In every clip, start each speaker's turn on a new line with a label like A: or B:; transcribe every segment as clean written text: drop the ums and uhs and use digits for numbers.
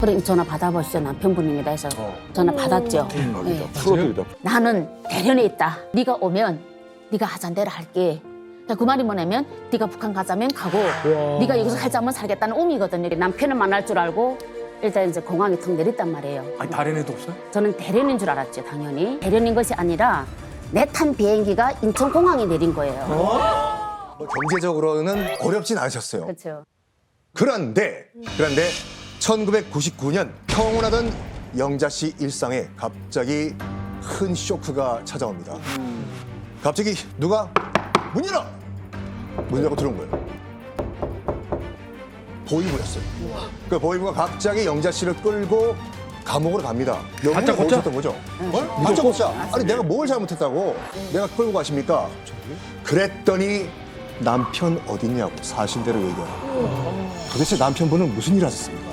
A: 그럼 전화 받아보시죠. 남편분입니다 해서 전화 받았죠. 네.
B: 프로들이다.
A: 나는 대련에 있다. 네가 오면 네가 하자는 대로 할게. 그 말이 뭐냐면 네가 북한 가자면 가고 네가 여기서 살자면 살겠다는 의미거든요. 남편을 만날 줄 알고 일단 이제 공항에 턱 내렸단 말이에요.
C: 아니 다른 애도 없어요?
A: 저는 대련인 줄 알았죠, 당연히. 대련인 것이 아니라 내 탄 비행기가 인천공항에 내린 거예요.
D: 뭐 경제적으로는 어렵진 않으셨어요.
A: 그렇죠.
D: 그런데 1999년 평온하던 영자 씨 일상에 갑자기 큰 쇼크가 찾아옵니다. 갑자기 누가 문 열어! 문 열고 들어온 거예요. 보이부였어요. 그 보이부가 갑자기 영자 씨를 끌고 감옥으로 갑니다. 여분이 거기셨던 거죠? 다짜고짜. 아니 내가 뭘 잘못했다고 내가 끌고 가십니까? 그랬더니 남편 어딨냐고 사실대로 얘기하고. 도대체 남편분은 무슨 일 하셨습니까?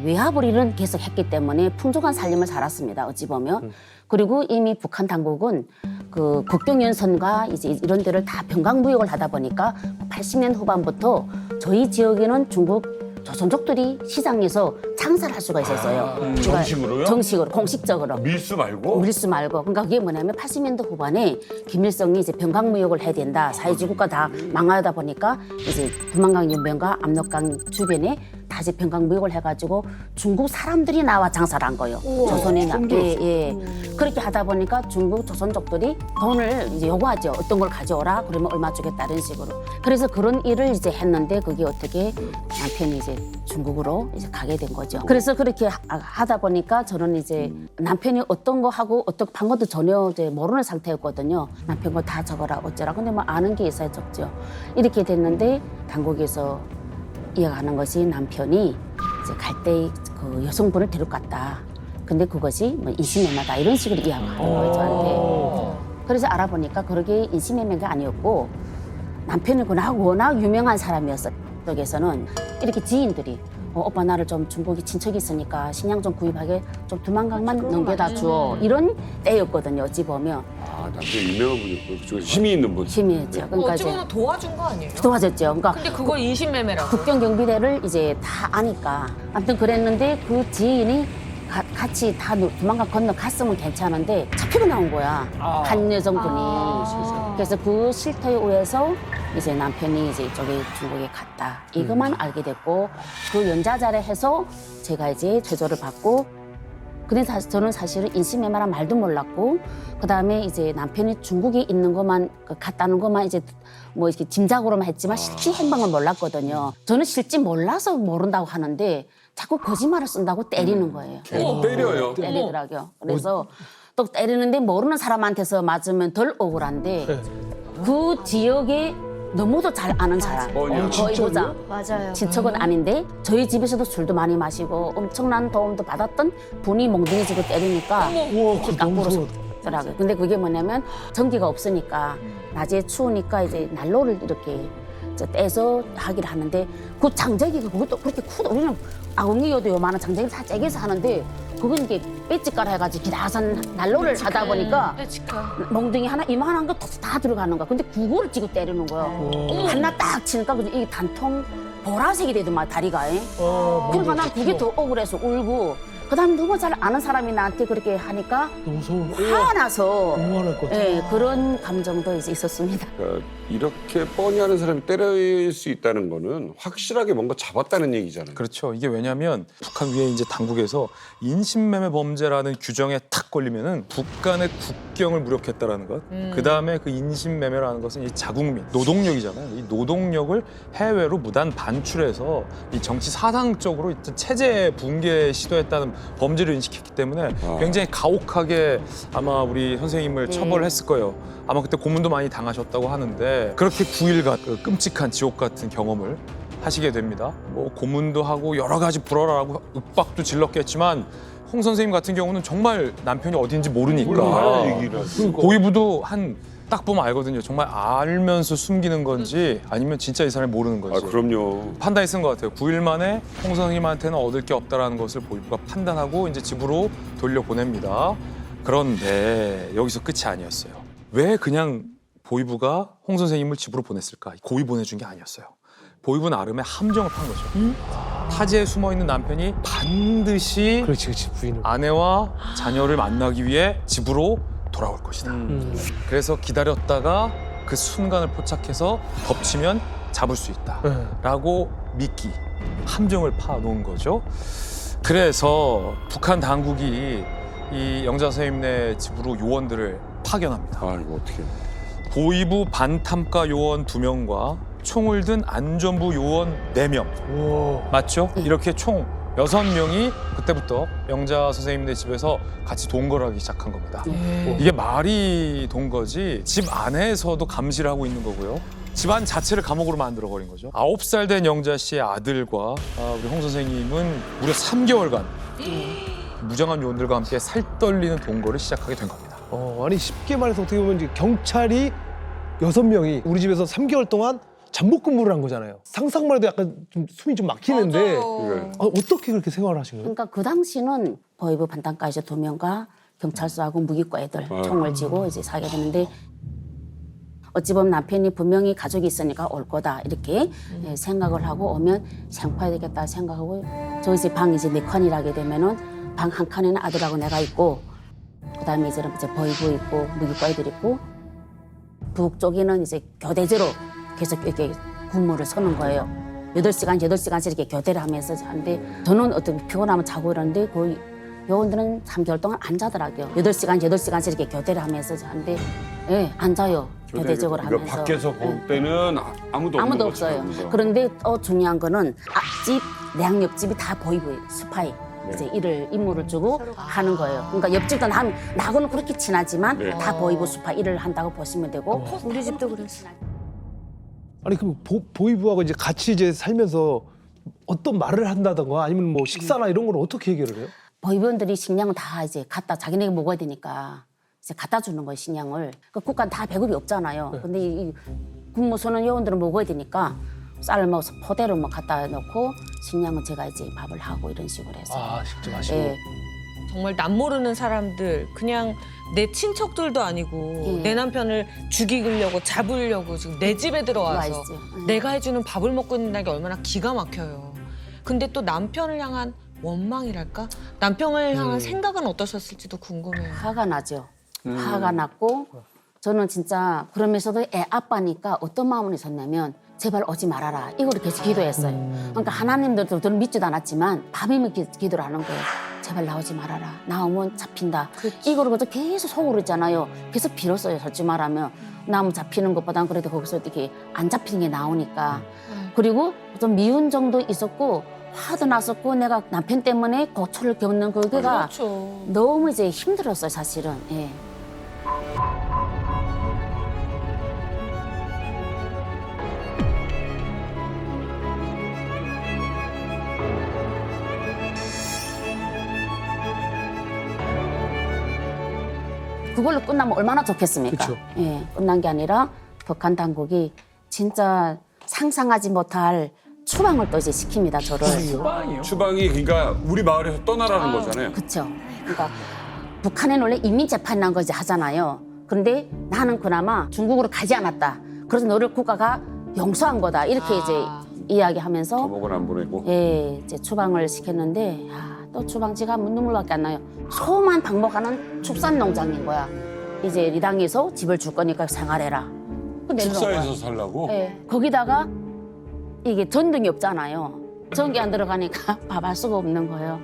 A: 외화벌 일은 계속 했기 때문에 풍족한 삶을 살았습니다. 어찌 보면. 그리고 이미 북한 당국은 그 국경연선과 이제 이런 데를 다 병강무역을 하다 보니까 80년 후반부터 저희 지역에는 중국 조선족들이 시장에서 장사를 할 수가 있었어요. 그러니까
B: 정식으로요?
A: 정식으로, 공식적으로.
B: 밀수 말고?
A: 밀수 말고. 그러니까 그게 뭐냐면 80년대 후반에 김일성이 이제 병강무역을 해야 된다. 사회주의 국가 다 망하다 보니까 이제 두만강 연변과 압록강 주변에 다시 병강무역을 해가지고 중국 사람들이 나와 장사를 한 거예요. 조선에 예. 그렇게 하다 보니까 중국 조선족들이 돈을 이제 요구하죠. 어떤 걸 가져오라. 그러면 얼마 주겠다 이런 식으로. 그래서 그런 일을 이제 했는데 그게 어떻게 남편이 이제 중국으로 이제 가게 된 거죠. 그래서 그렇게 하다 보니까 저는 이제 남편이 어떤 거 하고 어떻게 한 것도 전혀 이제 모르는 상태였거든요. 남편 거 다 적어라 어쩌라. 근데 뭐 아는 게 있어야 적죠. 이렇게 됐는데 당국에서 이어가는 것이 남편이 이제 갈 때 그 여성분을 데려갔다. 근데 그것이 뭐 인신매매다 이런 식으로 이야기하는 거예요 저한테. 그래서 알아보니까 그러게 인신매매가 아니었고 남편이 워낙 유명한 사람이었어. 쪽에서는 이렇게 지인들이 오빠 나를 좀 중국에 친척이 있으니까 식량 좀 구입하게 좀 두만강만 넘겨다 줘 이런 때였거든요. 어찌 보면
B: 아, 남편이 유명한 분이고 그쪽에서 힘이 있는 분.
A: 힘이 있죠. 그러니까
E: 어찌 보면 도와준 거 아니에요?
A: 도와줬죠. 그러니까
E: 근데 그걸 인신매매라고.
A: 국경 경비대를 이제 다 아니까 아무튼 그랬는데 그 지인이 같이 다 두만강 건너갔으면 괜찮은데 잡히고 나온 거야. 한 여성분이. 그래서 그 실토에 의해서 이제 남편이 이제 이쪽에 중국에 갔다. 이것만 알게 됐고 그 연자자를 해서 제가 이제 제조를 받고 근데 저는 사실은 인신매매란 말도 몰랐고 그다음에 이제 남편이 중국에 있는 것만 갔다는 것만 이제 뭐 이렇게 짐작으로만 했지만 실제 행방을 몰랐거든요. 저는 실제 몰라서 모른다고 하는데 자꾸 거짓말을 쓴다고 때리는 거예요.
B: 때려요.
A: 때리더라고요. 그래서 또 때리는데 모르는 사람한테서 맞으면 덜 억울한데 그 지역에 너무도 잘 아는 사람 거의 보자
F: 맞아요.
A: 친척은 아닌데 저희 집에서도 술도 많이 마시고 엄청난 도움도 받았던 분이 몽둥이 쥐고 때리니까 딱 부러졌더라고요. 근데 그게 뭐냐면 전기가 없으니까 낮에 추우니까 이제 난로를 이렇게 떼서 하기를 하는데 그 장작이가 그것도 그렇게 크다. 우리는 아궁이여도 요만한 장작을 다 째게서 하는데 그건 이게 빼찌가라 해가지고 기다산 난로를 하다 보니까 몽둥이 하나 이만한 거 다 들어가는 거야. 근데 그거를 쥐고 때리는 거야. 하나 딱 치니까 그냥 이게 단통 보라색이 되더만 다리가. 그러니까 난 그게 더 억울해서 울고 그다음 너무 잘 아는 사람이 나한테 그렇게 하니까 화나서 그런 감정도 이제 있었습니다.
B: 그러니까 이렇게 뻔히 하는 사람이 때릴 수 있다는 거는 확실하게 뭔가 잡았다는 얘기잖아요.
C: 그렇죠. 이게 왜냐하면 북한 위에 이제 당국에서 인신매매 범죄라는 규정에 탁 걸리면은 북한의 국경을 무력했다라는 것. 그 다음에 그 인신매매라는 것은 이 자국민, 노동력이잖아요. 이 노동력을 해외로 무단 반출해서 이 정치 사상적으로 체제 붕괴 시도했다는 범죄를 인식했기 때문에 굉장히 가혹하게 아마 우리 선생님을 처벌했을 거예요. 아마 그때 고문도 많이 당하셨다고 하는데 그렇게 9일간 그 끔찍한 지옥 같은 경험을 하시게 됩니다. 뭐 고문도 하고 여러 가지 불어라고 윽박도 질렀겠지만 홍 선생님 같은 경우는 정말 남편이 어딘지 모르니까 고위부도 딱 보면 알거든요. 정말 알면서 숨기는 건지 아니면 진짜 이 사람이 모르는 건지.
B: 아, 그럼요.
C: 판단이 쓴 것 같아요. 9일 만에 홍 선생님한테는 얻을 게 없다라는 것을 보위부가 판단하고 이제 집으로 돌려보냅니다. 그런데 여기서 끝이 아니었어요. 왜 그냥 보위부가 홍 선생님을 집으로 보냈을까? 고의 보내준 게 아니었어요. 보위부 나름의 함정을 판 거죠. 타지에 숨어 있는 남편이 반드시
F: 그렇지 부인을.
C: 아내와 자녀를 만나기 위해 집으로 돌아올 것이다. 그래서 기다렸다가 그 순간을 포착해서 덮치면 잡을 수 있다라고 믿기, 함정을 파놓은 거죠. 그래서 북한 당국이 이 영자 선생님네 집으로 요원들을 파견합니다.
B: 아이고 어떻게?
C: 보위부 반탐과 요원 2명과 총을 든 안전부 요원 4명.
F: 우와.
C: 맞죠? 이렇게 총 6명이 그때부터 영자 선생님네 집에서 같이 동거를 하기 시작한 겁니다. 이게 말이 동거지 집 안에서도 감시를 하고 있는 거고요. 집안 자체를 감옥으로 만들어버린 거죠. 9살 된 영자 씨의 아들과 우리 홍 선생님은 무려 3개월간 무장한 요원들과 함께 살떨리는 동거를 시작하게 된 겁니다.
F: 아니 쉽게 말해서 어떻게 보면 이제 경찰이 6명이 우리 집에서 3개월 동안 잠복 근무를 한 거잖아요. 상상만 해도 약간 좀 숨이 좀 막히는데
B: 네.
F: 어떻게 그렇게 생활을 하신 거예요?
A: 그러니까 그 당시는 보위부 반탄과 이제 2명과 경찰서하고 무기과 애들 총을 쥐고 이제 사게 되는데 어찌 보면 남편이 분명히 가족이 있으니까 올 거다 이렇게 생각을 하고 오면 생파해야 되겠다 생각하고 저희 집 방 이제 4칸이라게 되면은 방 한 칸에는 아들하고 내가 있고 그다음에 이제 보위부 있고 무기과 애들 있고 북쪽에는 이제 교대제로 계속 이렇게 근무를 서는 거예요. 8시간, 8시간씩 이렇게 교대를 하면서 하는데 저는 어떻게 피곤하면 자고 이러는데 그 요원들은 3개월 동안 안 자더라고요. 8시간, 8시간씩 이렇게 교대를 하면서 하는데 예, 안 자요. 교대적으로
B: 그러니까
A: 하면서.
B: 밖에서 볼 때는 아무도 없는
A: 아무도
B: 것처럼
A: 없어요.
B: 그죠?
A: 그런데 또 중요한 거는 앞집, 내양 옆집이 다 보이고 스파이. 이제 임무를 주고 하는 거예요. 그러니까 옆집도 나하고는 그렇게 친하지만
B: 네.
A: 다 보이고 스파이 일을 한다고 보시면 되고
G: 우리 집도 그랬어.
F: 아니 그럼 보위부하고 이제 같이 이제 살면서 어떤 말을 한다던가 아니면 뭐 식사나 이런 걸 어떻게 해결을 해요?
A: 보위원들이 식량을 다 이제 자기네가 먹어야 되니까 이제 갖다 주는 거예요, 식량을. 그 국가는 다 배급이 없잖아요. 근데 이 군무소는 요원들은 먹어야 되니까 쌀을 먹어서 포대로 뭐 갖다 놓고 식량은 제가 이제 밥을 하고 이런 식으로 해서.
F: 직접 하시고.
A: 예.
E: 정말 남 모르는 사람들, 그냥 내 친척들도 아니고
A: 예.
E: 내 남편을 죽이려고 잡으려고 지금 내 집에 들어와서
A: 들어와 있어요. 예.
E: 내가 해주는 밥을 먹고 있는 게 얼마나 기가 막혀요. 근데 또 남편을 향한 원망이랄까? 남편을 향한 생각은 어떠셨을지도 궁금해요.
A: 화가 나죠. 화가 났고 저는 진짜 그러면서도 애 아빠니까 어떤 마음이 있었냐면 제발 오지 말아라. 이거를 계속 기도했어요. 그러니까 하나님들도 저는 믿지도 않았지만 밤이면 기도를 하는 거예요. 제발 나오지 말아라. 나오면 잡힌다. 이거를 계속 속으로 있잖아요. 계속 빌었어요. 솔직히 말하면. 나오면 잡히는 것보다는 그래도 거기서 이렇게 안 잡히는 게 나오니까. 그리고 좀 미운 정도 있었고 화도 났었고 내가 남편 때문에 고초를 겪는 그게가
E: 그렇죠.
A: 너무 이제 힘들었어요. 사실은. 예. 그걸로 끝나면 얼마나 좋겠습니까?
F: 그쵸.
A: 예, 끝난 게 아니라 북한 당국이 진짜 상상하지 못할 추방을 또 이제 시킵니다, 저를.
B: 추방이 그러니까 우리 마을에서 떠나라는 거잖아요.
A: 그렇죠. 그러니까 북한에는 원래 인민재판이라는 거 이제 하잖아요. 그런데 나는 그나마 중국으로 가지 않았다. 그래서 너를 국가가 용서한 거다. 이렇게 이제 이야기하면서
B: 감옥은 안 보내고.
A: 예, 이제 추방을 시켰는데 또 추방지가 눈물밖에 안 나요. 소만 방목하는 축산농장인 거야. 이제 이 당에서 집을 줄 거니까 생활해라. 그 내려놓은 거야.
B: 축사에서 살라고?
A: 예, 거기다가 이게 전등이 없잖아요. 전기 안 들어가니까 밥할 수가 없는 거예요.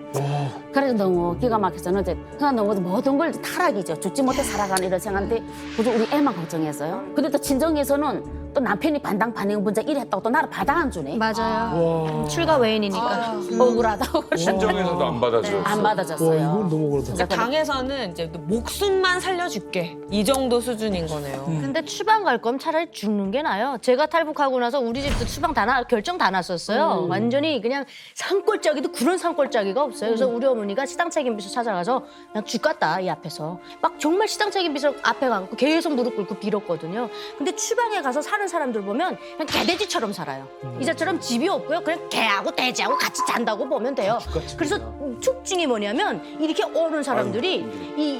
A: 그래서 너무 기가 막혀서는 이제 그냥 너무 모든 걸 타락이죠. 죽지 못해 살아가는 이런 생각인데 그저 우리 애만 걱정했어요. 근데 또 친정에서는 또 남편이 반당 반응 분자 이랬다고 또 나를 받아 안 주네.
G: 맞아요. 출가 외인이니까.
A: 억울하다고.
B: 친정에서도 안 받아줘.
A: 안
F: 와
A: 받아줬어요.
F: 이건 너무 그렇다.
E: 그러니까 당에서는 이제 목숨만 살려줄게 이 정도 수준인 거네요.
G: 근데 추방 갈 거면 차라리 죽는 게 나아요. 제가 탈북하고 나서 우리 집도 추방 결정 다 났었어요. 완전히 그냥 산골짜기도 그런 산골짜기가 없어요. 그래서 우리 어머니가 시당 책임비서 찾아가서 그냥 죽 같다 이 앞에서 막 정말 시당 책임비서 앞에 가고 계속 무릎 꿇고 빌었거든요. 근데 추방에 가서 사는 사람들 보면 그냥 개돼지처럼 살아요. 이자처럼 집이 없고요. 그냥 개하고 돼지하고 같이 잔다고 보면 돼요. 그래서 특징이 뭐냐면 이렇게 오는 사람들이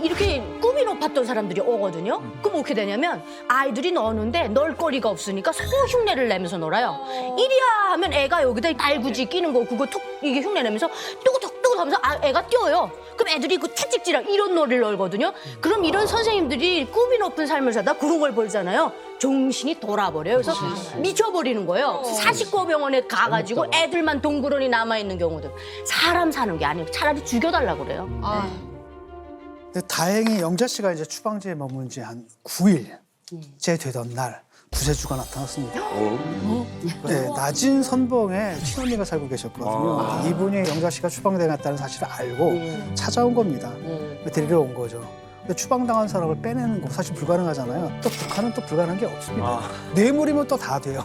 G: 이렇게 꿈이 높았던 사람들이 오거든요. 그럼 어떻게 되냐면 아이들이 노는데 놀 거리가 없으니까 소 흉내를 내면서 놀아요. 이리야 하면 애가 여기다 달구지 끼는 거 그거 툭 이게 흉내 내면서 뚜구뚝 하면서 애가 뛰어요. 그럼 애들이 그 채찍질하고 이런 놀이를 놀거든요. 그럼 이런 선생님들이 꿈이 높은 삶을 살다 그런 걸 벌잖아요. 정신이 돌아버려요. 그래서 미쳐버리는 거예요. 사식고병원에 가가지고 애들만 동그러니 남아있는 경우도 사람 사는 게 아니고 차라리 죽여달라고 그래요.
H: 근데 다행히 영자 씨가 이제 추방지에 머문 지 한 9일째 되던 날 구세주가 나타났습니다. 네, 낮은 선봉에 친언니가 살고 계셨거든요. 이분이 영자 씨가 추방당했다는 사실을 알고 찾아온 겁니다. 데리러 온 거죠. 근데 추방당한 사람을 빼내는 거 사실 불가능하잖아요. 또 북한은 또 불가능한 게 없습니다. 뇌물이면 또 다 돼요.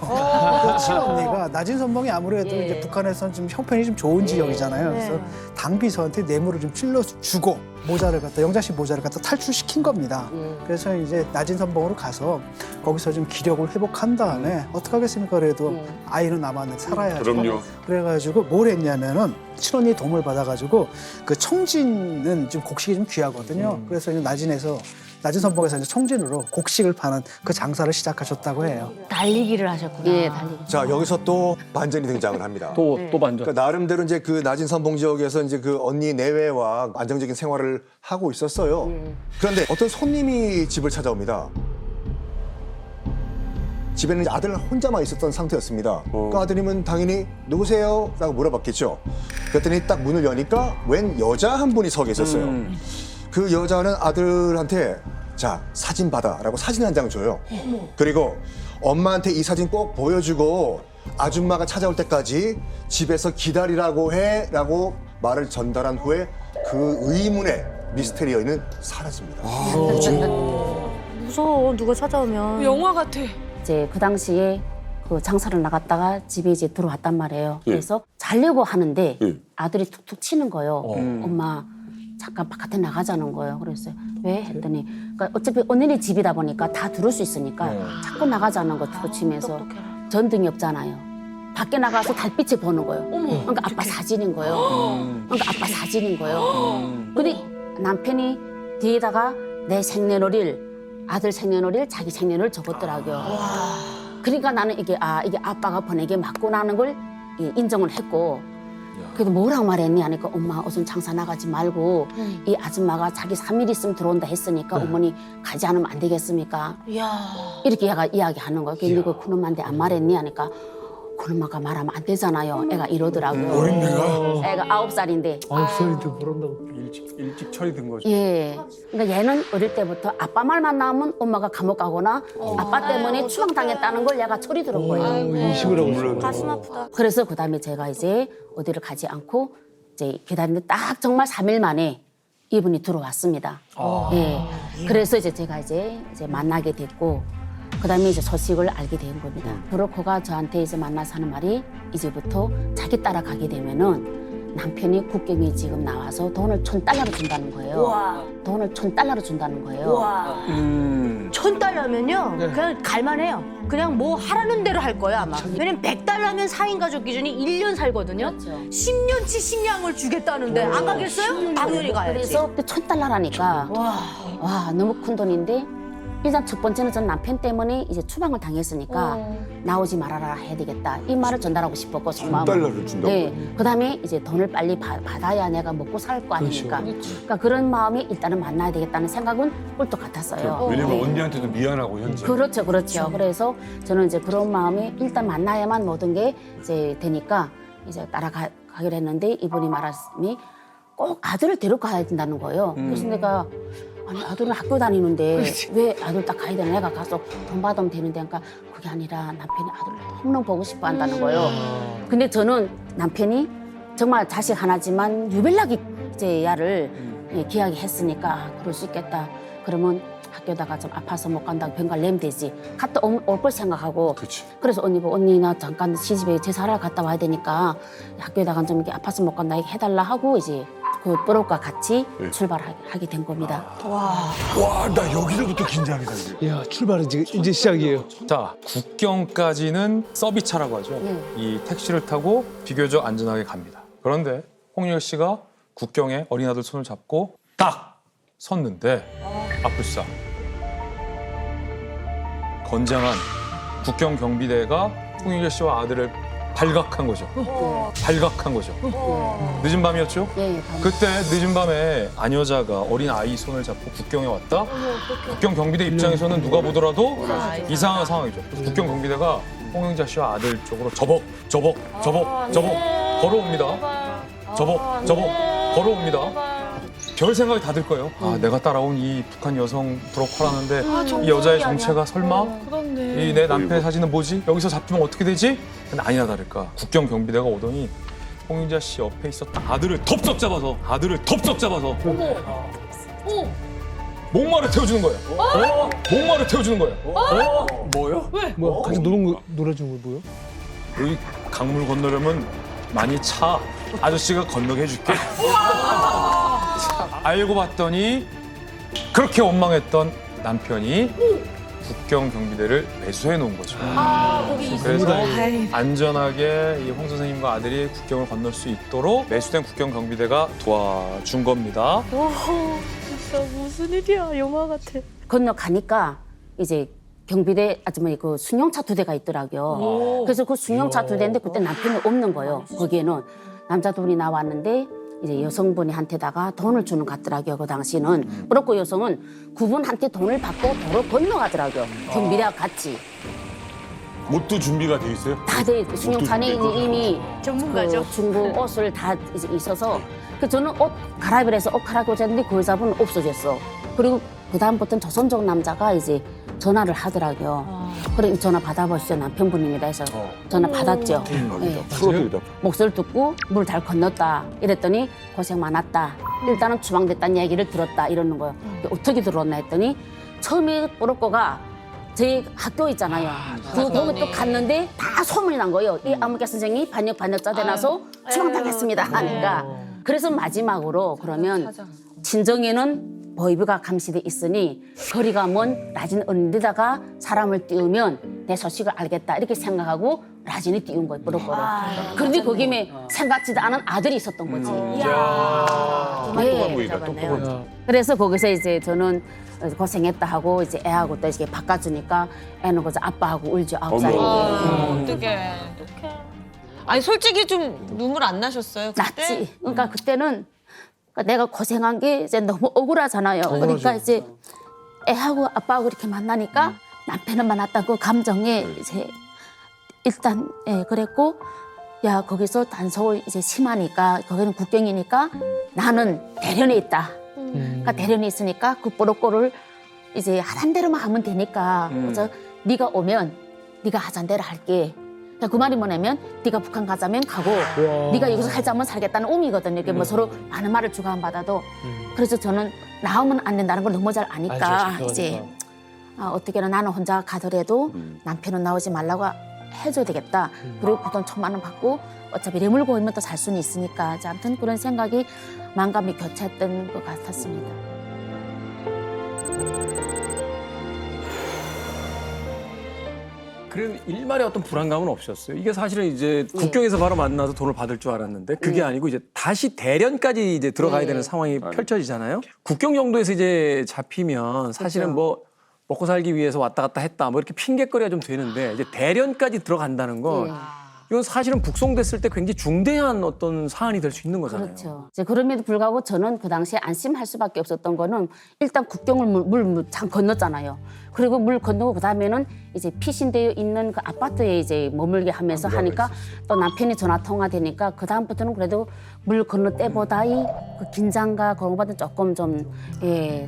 H: 친언니가 낮은 선봉이 아무래도 이제 북한에서는 좀 형편이 좀 좋은 지역이잖아요. 그래서 당비서한테 뇌물을 좀 찔러주고 모자를 갖다 영자 씨 모자를 갖다 탈출시킨 겁니다. 그래서 이제 낮은 선봉으로 가서 거기서 좀 기력을 회복한 다음에 어떻게 하겠습니까? 그래도 아이는 남았는데 살아야죠.
B: 그럼요.
H: 그래가지고 뭘 했냐면은 친언니 도움을 받아가지고 그 청진은 좀 곡식이 좀 귀하거든요. 그래서 이제 낮은 선봉에서 이제 청진으로 곡식을 파는 그 장사를 시작하셨다고 해요.
G: 달리기를 하셨구나.
A: 예, 달리기.
D: 자, 여기서 또 반전이 등장을 합니다.
F: 또 반전.
D: 그러니까 나름대로 이제 그 낮은 선봉 지역에서 이제 그 언니 내외와 안정적인 생활을 하고 있었어요. 그런데 어떤 손님이 집을 찾아옵니다. 집에는 이제 아들 혼자만 있었던 상태였습니다. 그 아드님은 당연히 누구세요? 라고 물어봤겠죠. 그랬더니 딱 문을 여니까 웬 여자 한 분이 서 계셨어요. 그 여자는 아들한테 자, 사진 받아라고 사진 한 장 줘요. 그리고 엄마한테 이 사진 꼭 보여주고 아줌마가 찾아올 때까지 집에서 기다리라고 해라고 말을 전달한 후에 그 의문의 미스테리 여인은 사라집니다.
G: 무서워 누가 찾아오면.
E: 영화 같아.
A: 이제 그 당시에 그 장사를 나갔다가 집에 이제 들어왔단 말이에요. 그래서 자려고 하는데 아들이 툭툭 치는 거예요. 엄마 잠깐 바깥에 나가자는 거예요. 그래서 왜? 했더니 그러니까 어차피 언니네 집이다 보니까 다 들을 수 있으니까 자꾸 나가자는 거 툭툭 치면서 전등이 없잖아요. 밖에 나가서 달빛을 보는 거예요. 그러니까 아빠 사진인 거예요. 그러니까 아빠 사진인 거예요. 근데 남편이 뒤에다가 내 생년월일 아들 생년월일 자기 생년을 적었더라고요. 그러니까 나는 이게 아빠가 보내게 맞구나는 걸 인정을 했고 그래도 뭐라고 말했니 하니까 엄마 우선 장사 나가지 말고 이 아줌마가 자기 3일 있으면 들어온다 했으니까 어머니 가지 않으면 안 되겠습니까? 이렇게 얘가 이야기하는 거예요. 근데 그 그놈한테 안 말했니 하니까 그놈아가 말하면 안 되잖아요. 애가 이러더라고요. 어린애가? 애가 9살인데.
F: 9살인데 뭘 한다고.
C: 일찍 철이 든 거죠.
A: 예. 그러니까 얘는 어릴 때부터 아빠 말만 나오면 엄마가 감옥 가거나 아빠 때문에 추방당했다는 걸 얘가 철이 들은 거예요.
F: 인식을 하고 있어요.
G: 가슴 아프다.
A: 그래서 그다음에 제가 이제 어디를 가지 않고 이제 기다리는데 딱 정말 3일 만에 이분이 들어왔습니다. 예. 그래서 이제 제가 이제 만나게 됐고 그다음에 이제 소식을 알게 된 겁니다. 브로커가 저한테 이제 만나서 하는 말이 이제부터 자기 따라가게 되면은 남편이 국경에 지금 나와서 돈을 $1,000로 준다는 거예요.
G: 우와.
A: 돈을 $1,000로 준다는 거예요.
G: $1,000면 그냥 갈만해요. 그냥 뭐 하라는 대로 할 거야 아마. 왜냐면 $100면 4인 가족 기준이 1년 살거든요.
A: 그렇죠.
G: 10년치 식량을 주겠다는데 안 가겠어요? 당연히 가야지.
A: 그래서 $1,000라니까 와 너무 큰 돈인데 일단 첫 번째는 전 남편 때문에 이제 추방을 당했으니까 나오지 말아라 해야 되겠다 이 말을 전달하고 싶었고 속마음으로.
B: $1,000를 준다고?
A: 네. 그다음에 이제 돈을 빨리 받아야 내가 먹고 살 거 아닙니까? 그러니까 그런 마음이 일단은 만나야 되겠다는 생각은 꿀떡 같았어요.
B: 왜냐면 언니한테도 미안하고 현재.
A: 그렇죠. 그래서 저는 이제 그런 마음이 일단 만나야만 모든 게 이제 되니까 이제 따라가기로 했는데 이분이 말씀이 꼭 아들을 데려가야 된다는 거예요. 그래서 내가 아니 아들은 학교 다니는데 왜 아들 딱 가야 되나? 내가 가서 돈 받으면 되는데 그러니까 그게 아니라 남편이 아들을 너무너무 보고 싶어 한다는 거예요. 근데 저는 남편이 정말 자식 하나지만 유별나게 이제 야를 기하게 했으니까 아, 그럴 수 있겠다. 그러면 학교다가 좀 아파서 못 간다고 병가를 내면 되지. 갔다 올 걸 생각하고.
B: 그치.
A: 그래서 언니 나 잠깐 시집에 제사를 갔다 와야 되니까 학교다가 좀 이렇게 아파서 못 간다 이렇게 해달라 하고 이제 그 브로커와 같이 출발하게 된 겁니다.
B: 와, 나 여기서부터 긴장이 되네.
F: 야, 출발은 이제 시작이에요.
C: 자, 국경까지는 서비차라고 하죠. 이 택시를 타고 비교적 안전하게 갑니다. 그런데 홍유열 씨가 국경에 어린 아들 손을 잡고 딱 섰는데 아플싸 건장한 국경 경비대가 홍유열 씨와 아들을 발각한 거죠. 발각한 거죠. 늦은 밤이었죠?
A: 예,
C: 그때 늦은 밤에 아녀자가 어린 아이 손을 잡고 국경에 왔다. 국경 경비대 입장에서는 누가 보더라도 이상한 상황이죠. 그래서 국경 경비대가 홍영자 씨와 아들 쪽으로 저벅 걸어옵니다. 저벅 걸어옵니다. 별 생각이 다 들 거예요. 아, 내가 따라온 이 북한 여성 브로커라는데 이 여자의 정체가 설마 이 내 남편의 사진은 뭐지? 여기서 잡히면 어떻게 되지? 근데 아니나 다를까 국경 경비대가 오더니 홍윤자 씨 옆에 있었던 아들을 덥석 잡아서 목마를 태워주는 거예요. 목마를 태워주는 거예요. 뭐요?
F: 뭐 같이 놀아주는 거 뭐요?
C: 여기 강물 건너려면 많이 차. 아저씨가 건너게 해줄게. 알고 봤더니 그렇게 원망했던 남편이 국경 경비대를 매수해 놓은 거죠. 그래서 안전하게 이 홍 선생님과 아들이 국경을 건널 수 있도록 매수된 국경 경비대가 도와준 겁니다.
G: 진짜 무슨 일이야. 영화 같아.
A: 건너가니까 이제 경비대 아주머니 그 승용차 2대가 있더라고요. 그래서 그 승용차 2대인데 그때 남편이 없는 거예요. 거기에는 남자 둘이 나왔는데 이제 여성분한테다가 돈을 주는 것 같더라고요. 그 당시는. 그렇고 여성은 그분한테 돈을 받고 도로 건너가더라고요. 경비대와 같이.
B: 못도 준비가 돼 있어요?
A: 다들 승용차는 이제 이미
G: 전문가죠.
A: 그 중국 옷을 다 이제 있어서 그 저는 옷 갈아입으라 해서 옷 갈아입고 잤는데 그 여자분은 없어졌어. 그리고 그 다음부터는 조선족 남자가 이제 전화를 하더라고요. 그래 전화 받아보시죠. 남편분입니다 해서 전화 받았죠. 네.
B: 풀어드리다.
A: 목소리를 듣고 물 잘 건넜다 이랬더니 고생 많았다. 일단은 추방됐다는 얘기를 들었다 이러는 거예요. 어떻게 들었나 했더니 처음에 뽀로꼬가 저희 학교 있잖아요. 거기 또 갔는데 다 소문이 난 거예요. 이 아무개 선생이 반역자 되나서 추방당했습니다 하니까. 그래서 마지막으로 그러면 친정에는 보이비가 감시돼 있으니 거리가 먼 라진 언니에다가 사람을 띄우면 내 소식을 알겠다 이렇게 생각하고 라진이 띄운 거예요. 뽀로꼬를. 그런데 거기에 생각지도 않은 아들이 있었던 거지. 네. 그래서 거기서 이제 저는 고생했다 하고 이제 애하고 또 이렇게 바꿔주니까 애는 거기서 아빠하고 울죠. 9살인데.
E: 어떡해. 아니 솔직히 좀 눈물 안 나셨어요? 그때?
A: 났지. 그러니까 그때는 내가 고생한 게 이제 너무 억울하잖아요. 그러니까 이제 애하고 아빠하고 이렇게 만나니까 남편을 만났다고 감정에 이제 일단 그랬고 야 거기서 단속을 이제 심하니까 거기는 국경이니까 나는 대련에 있다. 그러니까 대련에 있으니까 그 뽀로꼬를 이제 하던 대로만 하면 되니까 그래서 네가 오면 네가 하자는 대로 할게. 그러니까 그 말이 뭐냐면 네가 북한 가자면 가고 네가 여기서 살자면 살겠다는 의미거든요. 이게 뭐 서로 많은 말을 주고받아도 그래서 저는 나오면 안 된다는 걸 너무 잘 아니까 이제 어떻게든 나는 혼자 가더라도 남편은 나오지 말라고 해줘야 되겠다. 그리고 그 돈 1,000만 원 받고 어차피 뇌물고 오면 또 살 수는 있으니까 이제 아무튼 그런 생각이 만감이 교차했던 것 같았습니다.
I: 그런 일말의 어떤 불안감은 없었어요. 이게 사실은 이제 국경에서 바로 만나서 돈을 받을 줄 알았는데 그게 아니고 이제 다시 대련까지 이제 들어가야 되는 상황이 펼쳐지잖아요. 국경 정도에서 이제 잡히면 사실은 뭐 먹고 살기 위해서 왔다 갔다 했다 뭐 이렇게 핑계거리가 좀 되는데 이제 대련까지 들어간다는 건 이건 사실은 북송됐을 때 굉장히 중대한 어떤 사안이 될 수 있는 거잖아요.
A: 그렇죠. 이제 그럼에도 불구하고 저는 그 당시에 안심할 수밖에 없었던 거는 일단 국경을 물 건넜잖아요. 그리고 물 건너고 그다음에는 이제 피신되어 있는 그 아파트에 이제 머물게 하면서 하니까 또 남편이 전화 통화되니까 그 다음부터는 그래도 물 건너 때보다 그 긴장과 그런 것보다 조금 좀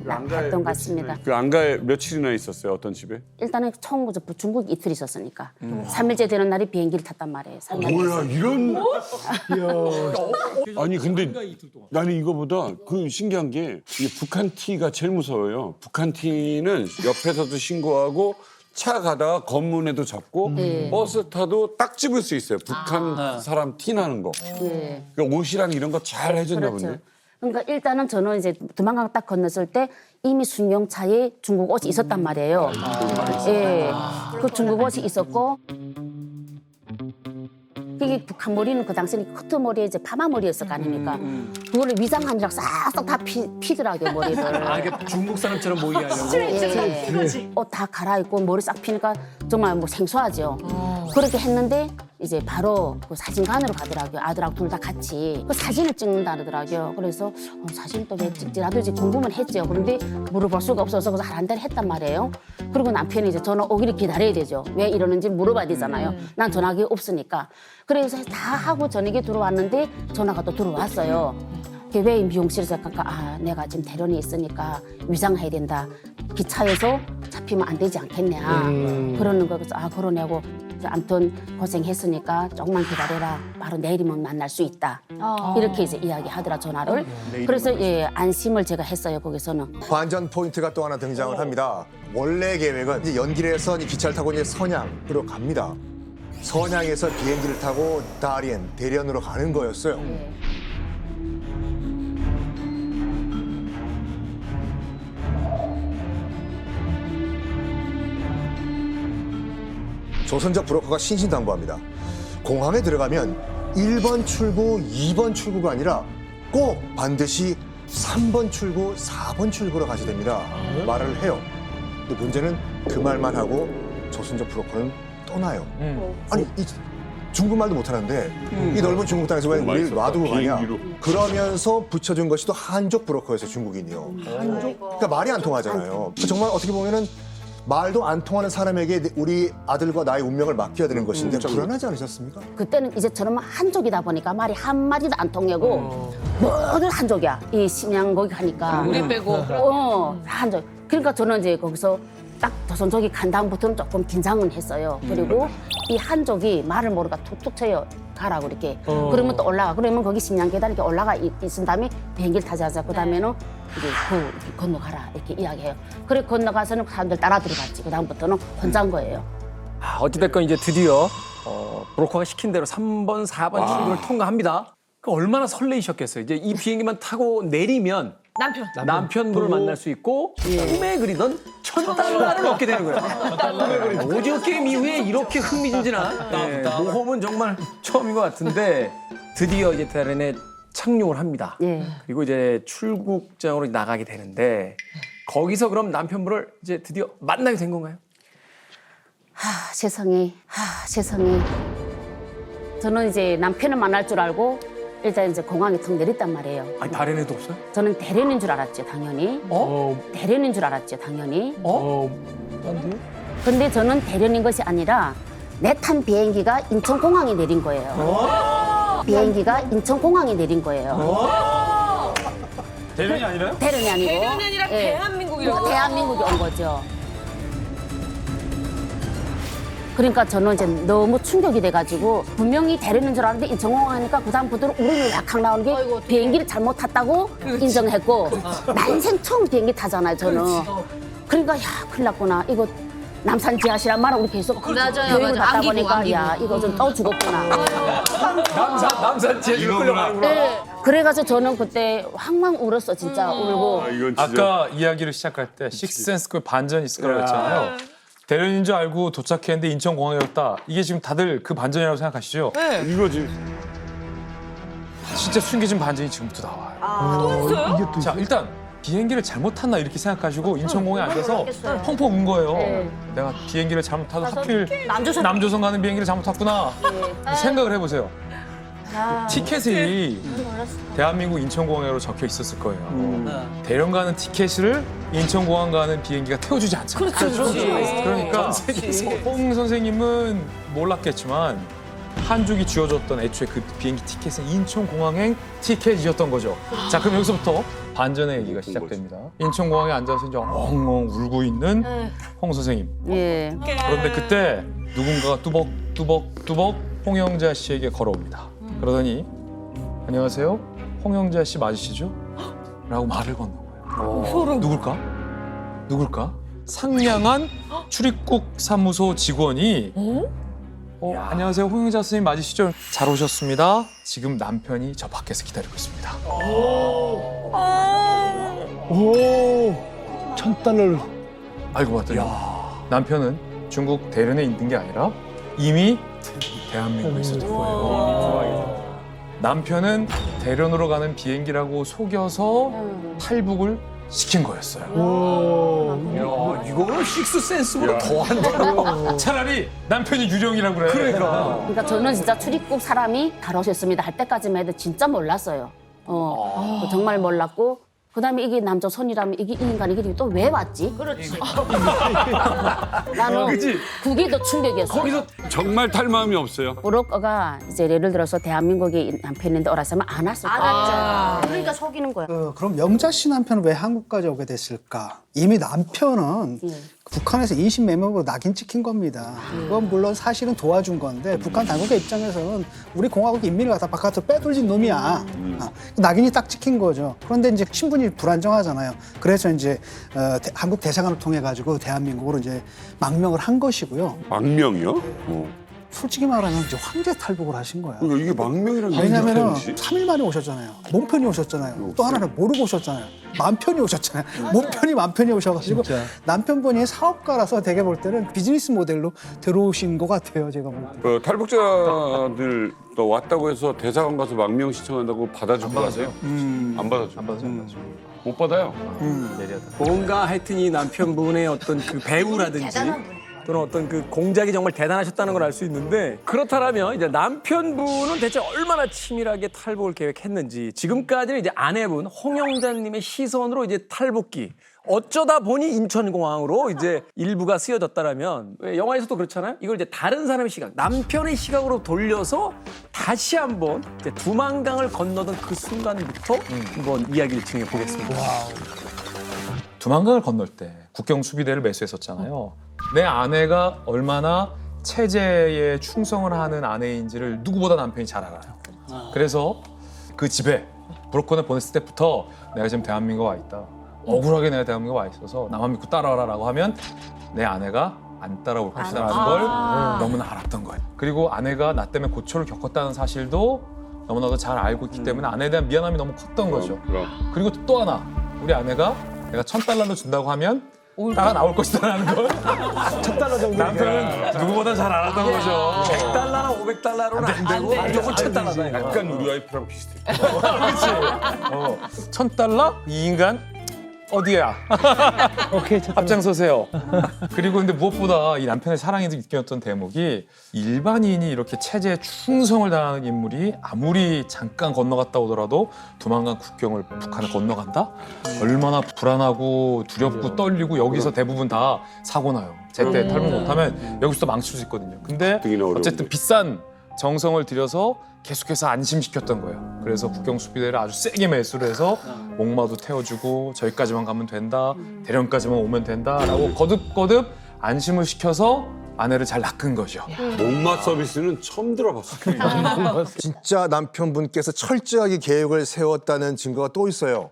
A: 나았던 것 같습니다.
B: 그 안가에 며칠이나 있었어요? 어떤 집에?
A: 일단은 처음 중국 이틀 있었으니까 3일째 되는 날이 비행기를 탔단 말이에요. 3일
B: 뭐야 이런? 아니 근데 나는 이거보다 그 신기한 게 이게 북한 티가 제일 무서워요. 북한 티는 옆에서도 신고하고 차 가다가 검문에도 잡고 버스 타도 딱 집을 수 있어요. 북한 사람 티 나는 거. 그러니까 옷이랑 이런 거 잘 해줬나
A: 그렇죠.
B: 본데.
A: 그러니까 일단은 저는 이제 도망강 딱 건넜을 때 이미 승용차에 중국 옷이 있었단 말이에요. 그 중국 옷이 있었고 그게 북한 머리는 그 당시에는 커트 머리에 이제 파마 머리였을 거 아닙니까? 그거를 위장하느라 싹싹 다 피더라고요, 머리를.
I: 아, 이게 중국 사람처럼 보이게 하려고.
A: 옷 다 갈아입고 머리 싹 피니까 정말 뭐 생소하죠. 그렇게 했는데 이제 바로 그 사진관으로 가더라고요. 아들하고 둘 다 같이 그 사진을 찍는다 그러더라고요. 그래서 사진 또 왜 찍지? 나도 이제 궁금은 했죠. 그런데 물어볼 수가 없어서 그래서 하란 대로 했단 말이에요. 그리고 남편이 이제 전화 오기를 기다려야 되죠. 왜 이러는지 물어봐야 되잖아요. 난 전화기 없으니까. 그래서 다 하고 저녁에 들어왔는데 전화가 또 들어왔어요. 왜 미용실에서 잠깐 내가 지금 대련이 있으니까 위장해야 된다. 기차에서 잡히면 안 되지 않겠냐. 그러는 거. 그래서 그러냐고. 아무튼 고생했으니까 조금만 기다려라. 바로 내일이면 만날 수 있다. 이렇게 이제 이야기하더라 전화를. 그래서 안심을 제가 했어요 거기서는.
D: 관전 포인트가 또 하나 등장을 합니다. 원래 계획은 이제 연기를 해서 이 기차를 타고 이제 선양으로 갑니다. 선양에서 비행기를 타고 다리엔 대련으로 가는 거였어요. 조선적 브로커가 신신당부합니다. 공항에 들어가면 1번 출구, 2번 출구가 아니라 꼭 반드시 3번 출구, 4번 출구로 가셔야 됩니다. 말을 해요. 근데 문제는 그 말만 하고 조선족 브로커는 떠나요. 아니, 이 중국말도 못하는데 이 넓은 중국 땅에서 왜 우리를 놔두고 가냐. 그러면서 붙여준 것이 또 한족 브로커였어요, 중국인이요. 그러니까 말이 안 통하잖아요. 정말 어떻게 보면은 말도 안 통하는 사람에게 우리 아들과 나의 운명을 맡겨야 되는 것인데 불안하지 않으셨습니까?
A: 그때는 이제 저는 한족이다 보니까 말이 한마디도 안 통하고 모두 한족이야. 이 심양고기 하니까.
E: 우리 빼고.
A: 한족. 그러니까 저는 이제 거기서 딱 조선족이 간 다음부터는 조금 긴장은 했어요. 그리고 이 한족이 말을 모르니까 툭툭 쳐요. 가라고 이렇게. 그러면 또 올라가. 그러면 거기 심양 계단 이렇게 올라가 있은 다음에 비행기를 타자자. 그 다음에는 이제 이렇게 건너가라 이렇게 이야기해요. 그래 건너가서는 사람들 따라 들어갔지. 그 다음부터는 혼자인 거예요.
I: 어찌됐건 이제 드디어 브로커가 시킨 대로 3번, 4번 출구를 통과합니다. 그 얼마나 설레이셨겠어요. 이제 이 비행기만 타고 내리면 남편분을 만날 수 있고 꿈에 그리던 $1,000를 얻게 되는 거예요. 오디오 게임 이후에 이렇게 흥미진진한 모험은 정말 처음인 것 같은데 드디어 이제 대련에 착륙을 합니다. 그리고 이제 출국장으로 나가게 되는데 거기서 그럼 남편분을 이제 드디어 만나게 된 건가요?
A: 세상에. 저는 이제 남편을 만날 줄 알고 일단 이제 공항에 턱 내렸단 말이에요.
I: 아니 다른 애도 없어요?
A: 저는 대련인 줄 알았죠, 당연히. 대련인 줄 알았죠, 당연히. 근데 저는 대련인 것이 아니라 내 탄 비행기가 인천공항에 내린 거예요. 비행기가 인천공항에 내린 거예요.
C: 대련이 아니라요?
A: 대련이 아니고.
E: 대련이 아니라 대한민국이라고.
A: 대한민국이 온 거죠. 그러니까 저는 이제 너무 충격이 돼가지고 분명히 대련인 줄 알았는데 인천공항 하니까 그 다음부터는 우리는 약학 나오는 게 비행기를 잘못 탔다고 인정했고 난생 처음 비행기 타잖아요 저는. 그러니까 큰일 났구나. 이거 남산 지하실란 말을 우리 계속 교육을 받다 보니까 이거 좀 또 죽었구나.
I: 남산 지하실로 끌려가는구나.
A: 네. 그래가지고 저는 그때 황망 울었어 진짜 울고.
C: 아까 이야기를 시작할 때 식스센스 그 반전이 있을 거라고 했잖아요. 대련인 줄 알고 도착했는데 인천공항이었다. 이게 지금 다들 그 반전이라고 생각하시죠?
B: 이거지.
C: 진짜 숨겨진 반전이 지금부터 나와요. 자, 일단 비행기를 잘못 탔나 이렇게 생각하시고 인천공항에 앉아서 펑펑 운 거예요. 내가 비행기를 잘못 타도 하필 남조선 가는 비행기를 잘못 탔구나. 생각을 해보세요. 티켓이 대한민국 인천공항으로 적혀 있었을 거예요. 대련 가는 티켓을 인천공항 가는 비행기가 태워주지 않잖아요. 그러니까 홍 선생님은 몰랐겠지만 한족이 쥐어줬던 애초에 그 비행기 티켓은 인천공항행 티켓이었던 거죠. 자, 그럼 여기서부터 반전의 얘기가 시작됩니다. 인천공항에 앉아서 이제 엉엉 울고 있는 홍 선생님. 그런데 그때 누군가가 뚜벅 홍영자 씨에게 걸어옵니다. 그러더니 안녕하세요, 홍영자 씨 맞으시죠? 라고 말을 건넌 거예요. 누굴까? 상냥한 출입국 사무소 직원이 안녕하세요, 홍영자 선생님 맞으시죠? 잘 오셨습니다. 지금 남편이 저 밖에서 기다리고 있습니다.
F: $1,000을
C: 알고 봤더니 남편은 중국 대련에 있는 게 아니라 이미 대한민국에 있었던 거예요. 남편은 대련으로 가는 비행기라고 속여서 탈북을 시킨 거였어요.
I: 야, 이거는 식스센스보다 더한다.
C: 차라리 남편이 유령이라고 그래.
A: 그러니까 저는 진짜 출입국 사람이 다뤄졌습니다 할 때까지만 해도 진짜 몰랐어요. 정말 몰랐고 그다음에 이게 남자 손이라면 이게 이 인간이 이게 또 왜 왔지?
G: 그렇지.
A: 나는
B: 그치?
A: 그게 더 충격이었어요.
B: 거기서 정말 탈마음이 없어요.
A: 브로커가 이제 예를 들어서 대한민국에 남편인데 오라서면 안 왔을 거예요.
G: 알았죠. 그러니까 속이는 거야.
H: 그럼 영자 씨 남편은 왜 한국까지 오게 됐을까? 이미 남편은 북한에서 인신매매로 낙인 찍힌 겁니다. 그건 물론 사실은 도와준 건데 북한 당국의 입장에서는 우리 공화국 인민을 갖다 바깥으로 빼돌린 놈이야. 낙인이 딱 찍힌 거죠. 그런데 이제 신분이 불안정하잖아요. 그래서 이제 한국 대사관을 통해 가지고 대한민국으로 이제 망명을 한 것이고요.
B: 망명이요?
H: 솔직히 말하면 이제 황제 탈북을 하신 거야.
B: 그러니까 이게 망명이라는 게
H: 왜냐면은
B: 무슨 뜻이지?
H: 3일 만에 오셨잖아요. 몸편이 오셨잖아요. 또 하나는 모르고 오셨잖아요. 맘편이 오셨잖아요. 몸편이 맘편이 오셔가지고 남편분이 사업가라서 되게 볼 때는 비즈니스 모델로 들어오신 것 같아요. 제가 볼 때.
B: 그 탈북자들 또 왔다고 해서 대사관 가서 망명 신청한다고 받아줄 것 같아요? 안 받아줘. 못 받아요.
I: 뭔가 하여튼 이 남편분의 어떤 그 배우라든지 또는 어떤 그 공작이 정말 대단하셨다는 걸 알 수 있는데 그렇다면 이제 남편분은 대체 얼마나 치밀하게 탈북을 계획했는지 지금까지는 이제 아내분 홍영자님의 시선으로 이제 탈북기 어쩌다 보니 인천공항으로 이제 일부가 쓰여졌다라면 왜 영화에서도 그렇잖아요. 이걸 이제 다른 사람의 시각, 남편의 시각으로 돌려서 다시 한번 이제 두만강을 건너던 그 순간부터 한번 이야기를 진행해 보겠습니다.
C: 두만강을 건널 때 국경 수비대를 매수했었잖아요. 내 아내가 얼마나 체제에 충성을 하는 아내인지를 누구보다 남편이 잘 알아요. 그래서 그 집에 브로커를 보냈을 때부터 내가 지금 대한민국에 와 있다. 억울하게 내가 대한민국에 와 있어서 나만 믿고 따라와라라고 하면 내 아내가 안 따라올 것이다라는 걸 너무나 알았던 거예요. 그리고 아내가 나 때문에 고초를 겪었다는 사실도 너무나도 잘 알고 있기 때문에 아내에 대한 미안함이 너무 컸던 거죠.
B: 그럼.
C: 그리고 또 하나 우리 아내가 내가 $1,000 준다고 하면 따라 나올 것이다라는 걸
F: $1,000 정도.
C: 남편은 누구보다 잘 알았던 거죠.
I: 100달러나 500달러로는 안 되고 무조건 1000달러다.
B: 약간 우리 와이프랑 비슷해.
C: $1,000? 이 인간 어디야?
F: 오케이,
C: 앞장서세요. 그리고 근데 무엇보다 이 남편의 사랑이 느꼈던 대목이 일반인이 이렇게 체제에 충성을 다하는 인물이 아무리 잠깐 건너갔다 오더라도 두만강 국경을 북한을 건너간다? 얼마나 불안하고 두렵고 떨리고 여기서 대부분 다 사고 나요. 제때 탈북 못하면 여기서 망칠 수 있거든요. 근데 어쨌든 비싼 정성을 들여서 계속해서 안심시켰던 거예요. 그래서 국경 수비대를 아주 세게 매수를 해서 목마도 태워주고 저기까지만 가면 된다, 대련까지만 오면 된다라고 거듭거듭 안심을 시켜서 아내를 잘 낚은 거죠.
B: 목마 서비스는 처음 들어봤어요.
D: 진짜 남편분께서 철저하게 계획을 세웠다는 증거가 또 있어요.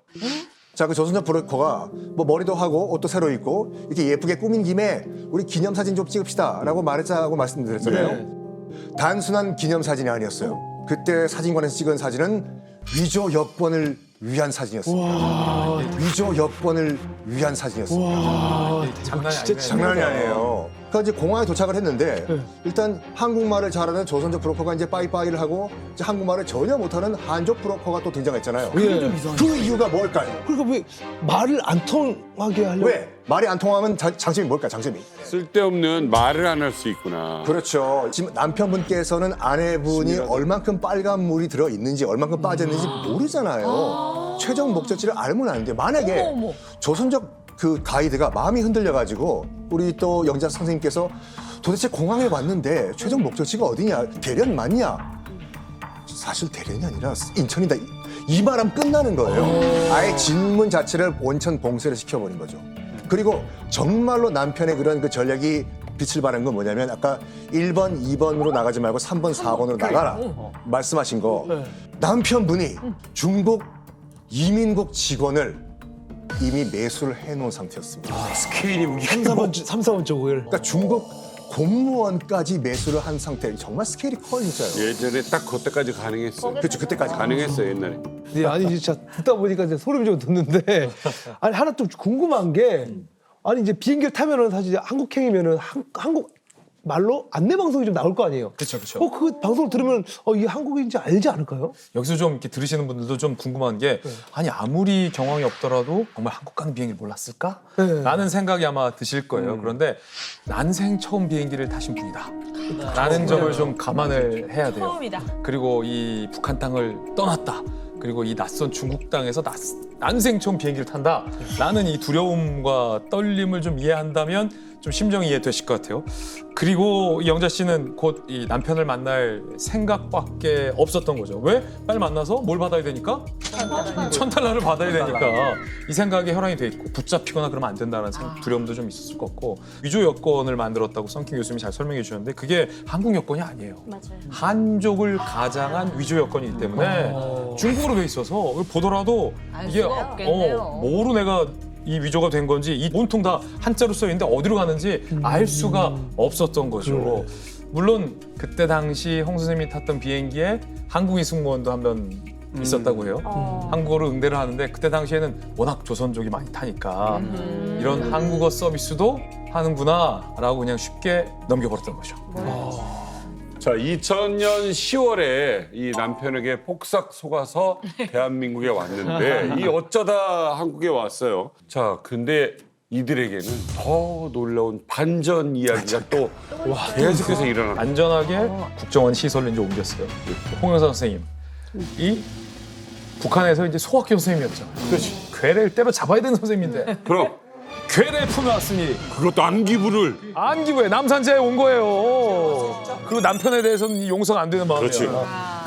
D: 자, 그 조선자 브로커가 뭐 머리도 하고 옷도 새로 입고 이렇게 예쁘게 꾸민 김에 우리 기념사진 좀 찍읍시다라고 말했자고 말씀드렸잖아요. 단순한 기념사진이 아니었어요. 그때 사진관에서 찍은 사진은 위조 여권을 위한 사진이었습니다. 위조 여권을 위한 사진이었습니다. 장난이 아니에요. 그러니까 이제 공항에 도착을 했는데 일단 한국말을 잘하는 조선족 브로커가 이제 빠이빠이를 하고 이제 한국말을 전혀 못하는 한족 브로커가 또 등장했잖아요. 그 이유가 뭘까요?
F: 그러니까 왜 말을 안 통하게 하려고?
D: 왜? 말이 안 통하면 장점이 뭘까요? 장점이?
B: 쓸데없는 말을 안 할 수 있구나.
D: 그렇죠. 지금 남편분께서는 아내분이 얼만큼 빨간 물이 들어 있는지 얼만큼 빠졌는지 모르잖아요. 최종 목적지를 알면 안 돼요. 만약에 조선족 그 가이드가 마음이 흔들려가지고 우리 또 영자 선생님께서 도대체 공항에 왔는데 최종 목적지가 어디냐? 대련 맞냐? 사실 대련이 아니라 인천이다. 이 말하면 끝나는 거예요. 아예 질문 자체를 원천 봉쇄를 시켜버린 거죠. 그리고 정말로 남편의 그런 그 전략이 빛을 발한 건 뭐냐면 아까 1번, 2번으로 나가지 말고 3번, 4번으로 나가라 말씀하신 거. 남편분이 중국 이민국 직원을 이미 매수를 해놓은 상태였습니다.
I: 스케일이 무기.
F: 3, 4번 쪽을.
D: 그러니까 중국 공무원까지 매수를 한 상태. 정말 스케일이 커요, 진짜요.
B: 예전에 딱 그때까지 가능했어.
D: 그렇죠, 그때까지
B: 가능했어요, 옛날에.
F: 네, 아니 진짜 듣다 보니까 이제 소름이 좀 돋는데 아니 하나 좀 궁금한 게 아니 이제 비행기를 타면은 사실 한국행이면은 한국 말로 안내 방송이 좀 나올 거 아니에요.
C: 그렇죠, 그렇죠.
F: 그 방송을 들으면 이게 한국인지 알지 않을까요?
C: 여기서 좀 이렇게 들으시는 분들도 좀 궁금한 게 아니 아무리 경황이 없더라도 정말 한국 가는 비행기를 몰랐을까?
F: 네.
C: 라는 생각이 아마 드실 거예요. 그런데 난생 처음 비행기를 타신 분이다. 라는 점을 좀 감안을 해야 돼요.
E: 처음이다.
C: 그리고 이 북한 땅을 떠났다. 그리고 이 낯선 중국 땅에서 난생 처음 비행기를 탄다. 라는 이 두려움과 떨림을 좀 이해한다면 좀 심정이 이해되실 것 같아요. 그리고 이 영자 씨는 곧 이 남편을 만날 생각밖에 없었던 거죠. 왜? 빨리 만나서 뭘 받아야 되니까? $1,000를 받아야 되니까 이 생각에 혈안이 돼 있고 붙잡히거나 그러면 안 된다는 두려움도 좀 있었을 것 같고 위조 여권을 만들었다고 성킴 교수님이 잘 설명해 주셨는데 그게 한국 여권이 아니에요.
G: 맞아요.
C: 한족을 가장한 위조 여권이기 때문에 중국어로 돼 있어서 보더라도 이게 뭐로 내가 이 위조가 된 건지 이 온통 다 한자로 써 있는데 어디로 가는지 알 수가 없었던 거죠. 물론 그때 당시 홍 선생님이 탔던 비행기에 한국인 승무원도 한 명 있었다고 해요. 한국어로 응대를 하는데 그때 당시에는 워낙 조선족이 많이 타니까 이런 한국어 서비스도 하는구나라고 그냥 쉽게 넘겨버렸던 거죠.
B: 자, 2000년 10월에 이 남편에게 폭삭 속아서 대한민국에 왔는데 이 어쩌다 한국에 왔어요. 자, 근데 이들에게는 더 놀라운 반전 이야기가 또 계속해서 일어납니다.
C: 안전하게 국정원 시설로 이제 옮겼어요. 홍영사 선생님. 이 북한에서 이제 소학교 선생님이었잖아요.
B: 그렇지.
C: 괴를 때려 잡아야 되는 선생님인데
B: 그럼
C: 괴를 품어왔으니
B: 그것도 안기부를.
C: 안기부에 남산지에 온 거예요. 그리고 남편에 대해서는 용서가 안 되는 마음이에요.
B: 그렇지.